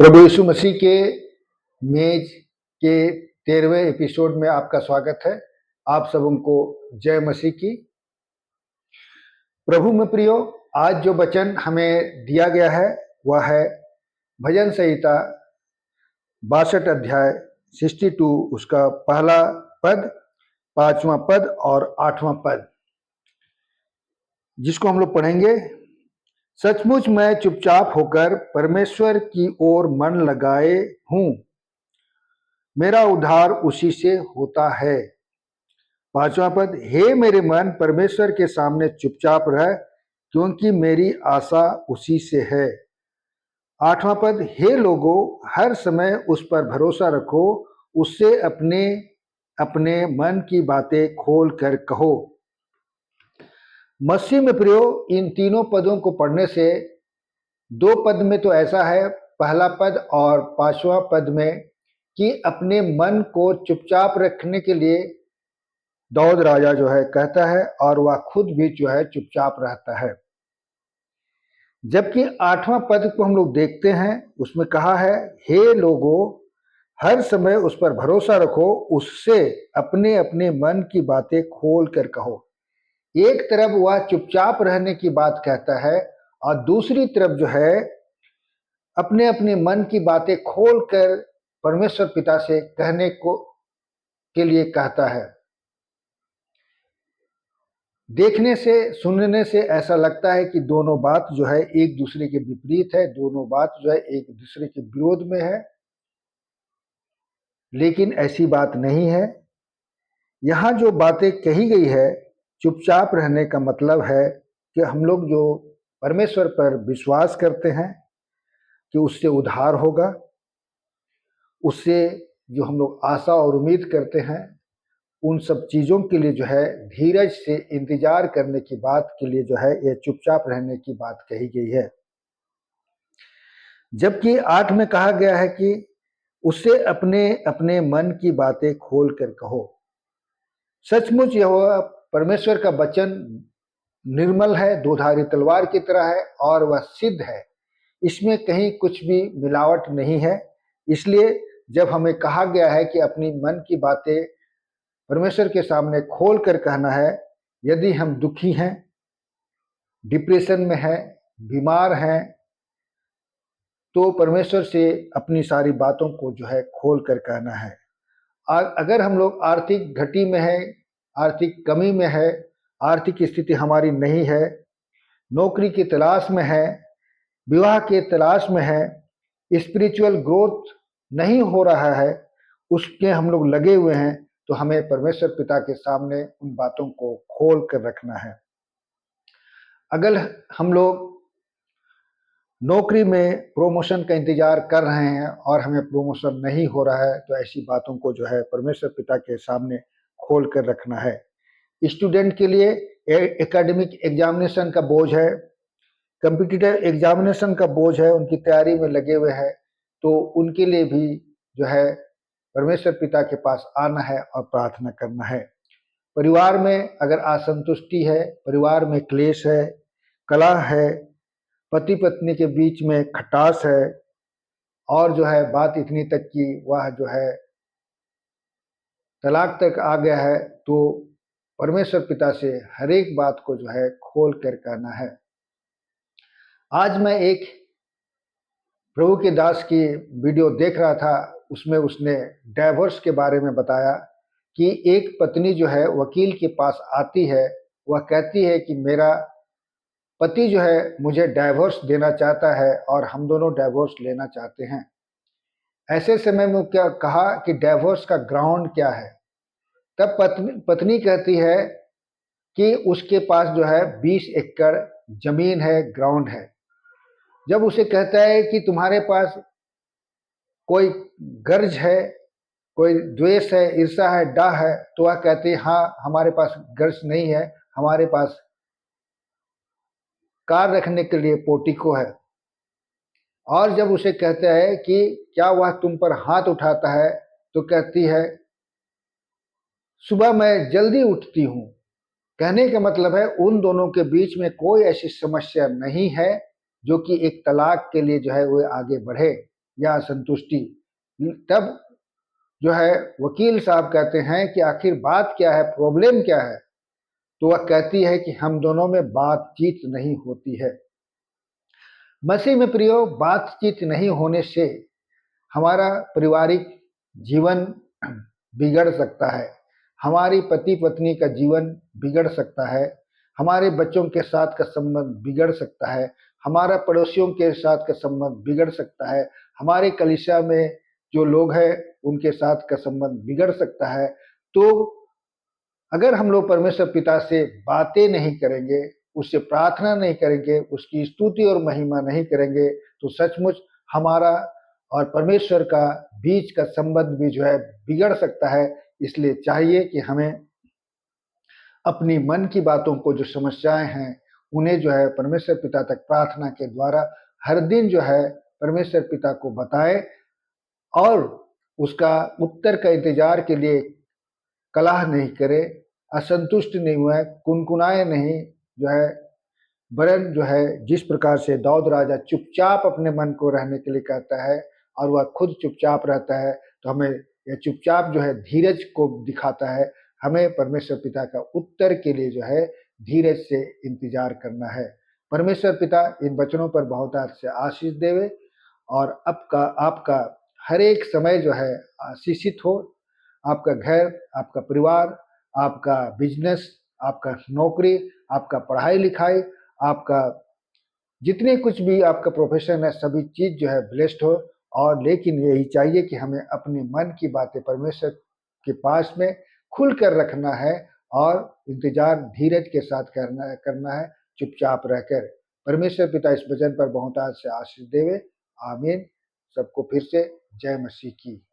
प्रभु यीशु मसीह के मेज के 13वें एपिसोड में आपका स्वागत है। आप सबों को जय मसीह की। प्रभु में प्रियो, आज जो वचन हमें दिया गया है वह है भजन संहिता 62 अध्याय 62, उसका पहला पद, 5वां पद और 8वां पद, जिसको हम लोग पढ़ेंगे। सचमुच मैं चुपचाप होकर परमेश्वर की ओर मन लगाए हूँ, मेरा उद्धार उसी से होता है। 5वां पद, हे मेरे मन, परमेश्वर के सामने चुपचाप रह, क्योंकि मेरी आशा उसी से है। 8वां पद, हे लोगों, हर समय उस पर भरोसा रखो, उससे अपने अपने मन की बातें खोल कर कहो। मसीह में प्रियो, इन तीनों पदों को पढ़ने से दो पद में तो ऐसा है, पहला पद और 5वां पद में, कि अपने मन को चुपचाप रखने के लिए दाऊद राजा जो है कहता है, और वह खुद भी जो है चुपचाप रहता है। जबकि 8वां पद को हम लोग देखते हैं, उसमें कहा है, हे लोगों, हर समय उस पर भरोसा रखो, उससे अपने अपने मन की बातें खोल कर कहो। एक तरफ वह चुपचाप रहने की बात कहता है, और दूसरी तरफ जो है अपने अपने मन की बातें खोल कर परमेश्वर पिता से कहने को के लिए कहता है। देखने से, सुनने से ऐसा लगता है कि दोनों बात जो है एक दूसरे के विपरीत है, दोनों बात जो है एक दूसरे के विरोध में है, लेकिन ऐसी बात नहीं है। यहाँ जो बातें कही गई है, चुपचाप रहने का मतलब है कि हम लोग जो परमेश्वर पर विश्वास करते हैं कि उससे उद्धार होगा, उससे जो हम लोग आशा और उम्मीद करते हैं, उन सब चीज़ों के लिए जो है धीरज से इंतजार करने की बात के लिए जो है ये चुपचाप रहने की बात कही गई है। जबकि 8 में कहा गया है कि उससे अपने अपने मन की बातें खोल कर कहो। सचमुच यह परमेश्वर का वचन निर्मल है, दोधारी तलवार की तरह है, और वह सिद्ध है। इसमें कहीं कुछ भी मिलावट नहीं है। इसलिए जब हमें कहा गया है कि अपनी मन की बातें परमेश्वर के सामने खोल कर कहना है, यदि हम दुखी हैं, डिप्रेशन में हैं, बीमार हैं, तो परमेश्वर से अपनी सारी बातों को जो है खोल कर कहना है। अगर हम लोग आर्थिक घटी में हैं, आर्थिक कमी में है, आर्थिक स्थिति हमारी नहीं है, नौकरी की तलाश में है, विवाह के तलाश में है, स्पिरिचुअल ग्रोथ नहीं हो रहा है, उसके हम लोग लगे हुए हैं, तो हमें परमेश्वर पिता के सामने उन बातों को खोल कर रखना है। अगर हम लोग नौकरी में प्रमोशन का इंतजार कर रहे हैं और हमें प्रमोशन नहीं हो रहा है, तो ऐसी बातों को जो है परमेश्वर पिता के सामने खोल कर रखना है। स्टूडेंट के लिए एकेडमिक एग्जामिनेशन का बोझ है, कॉम्पिटिटिव एग्जामिनेशन का बोझ है, उनकी तैयारी में लगे हुए हैं, तो उनके लिए भी जो है परमेश्वर पिता के पास आना है और प्रार्थना करना है। परिवार में अगर असंतुष्टि है, परिवार में क्लेश है, कलह है, पति पत्नी के बीच में खटास है, और जो है बात इतनी तक कि वह जो है तलाक तक आ गया है, तो परमेश्वर पिता से हर एक बात को जो है खोल कर कहना है। आज मैं एक प्रभु के दास की वीडियो देख रहा था, उसमें उसने डाइवोर्स के बारे में बताया कि एक पत्नी जो है वकील के पास आती है, वह कहती है कि मेरा पति जो है मुझे डाइवोर्स देना चाहता है और हम दोनों डाइवोर्स लेना चाहते हैं। ऐसे समय में क्या कहा कि डाइवोर्स का ग्राउंड क्या है? तब पत्नी कहती है कि उसके पास जो है 20 एकड़ जमीन है, ग्राउंड है। जब उसे कहता है कि तुम्हारे पास कोई गर्ज है, कोई द्वेष है, ईर्ष्या है, डाह है, तो वह कहती है हाँ, हमारे पास गर्ज नहीं है, हमारे पास कार रखने के लिए पोर्टिको है। और जब उसे कहते हैं कि क्या वह तुम पर हाथ उठाता है, तो कहती है सुबह मैं जल्दी उठती हूँ। कहने का मतलब है उन दोनों के बीच में कोई ऐसी समस्या नहीं है जो कि एक तलाक के लिए जो है वो आगे बढ़े। या असंतुष्टि, तब जो है वकील साहब कहते हैं कि आखिर बात क्या है, प्रॉब्लम क्या है? तो वह कहती है कि हम दोनों में बातचीत नहीं होती है। मसीह में प्रियो, बातचीत नहीं होने से हमारा पारिवारिक जीवन बिगड़ सकता है, हमारी पति पत्नी का जीवन बिगड़ सकता है, हमारे बच्चों के साथ का संबंध बिगड़ सकता है, हमारा पड़ोसियों के साथ का संबंध बिगड़ सकता है, हमारे कलीसिया में जो लोग हैं उनके साथ का संबंध बिगड़ सकता है। तो अगर हम लोग परमेश्वर पिता से बातें नहीं करेंगे, उससे प्रार्थना नहीं करेंगे, उसकी स्तुति और महिमा नहीं करेंगे, तो सचमुच हमारा और परमेश्वर का बीच का संबंध भी जो है बिगड़ सकता है। इसलिए चाहिए कि हमें अपनी मन की बातों को, जो समस्याएं हैं, उन्हें जो है परमेश्वर पिता तक प्रार्थना के द्वारा हर दिन जो है परमेश्वर पिता को बताएं और उसका उत्तर का इंतजार के लिए कलह नहीं करे, असंतुष्ट नहीं हुए, कुनकुनाए नहीं, जो है वरन जो है जिस प्रकार से दाऊद राजा चुपचाप अपने मन को रहने के लिए कहता है और वह खुद चुपचाप रहता है, तो हमें यह चुपचाप जो है धीरज को दिखाता है। हमें परमेश्वर पिता का उत्तर के लिए जो है धीरज से इंतजार करना है। परमेश्वर पिता इन वचनों पर बहुतायत से आशीष देवे और आपका आपका हर एक समय जो है आशीषित हो। आपका घर, आपका परिवार, आपका बिजनेस, आपका नौकरी, आपका पढ़ाई लिखाई, आपका जितने कुछ भी आपका प्रोफेशन है, सभी चीज़ जो है ब्लेस्ड हो। और लेकिन यही चाहिए कि हमें अपने मन की बातें परमेश्वर के पास में खुल कर रखना है और इंतजार धीरज के साथ करना है, चुपचाप रहकर। परमेश्वर पिता इस वचन पर बहुतायत से आशीष देवे। आमीन। सबको फिर से जय मसीह की।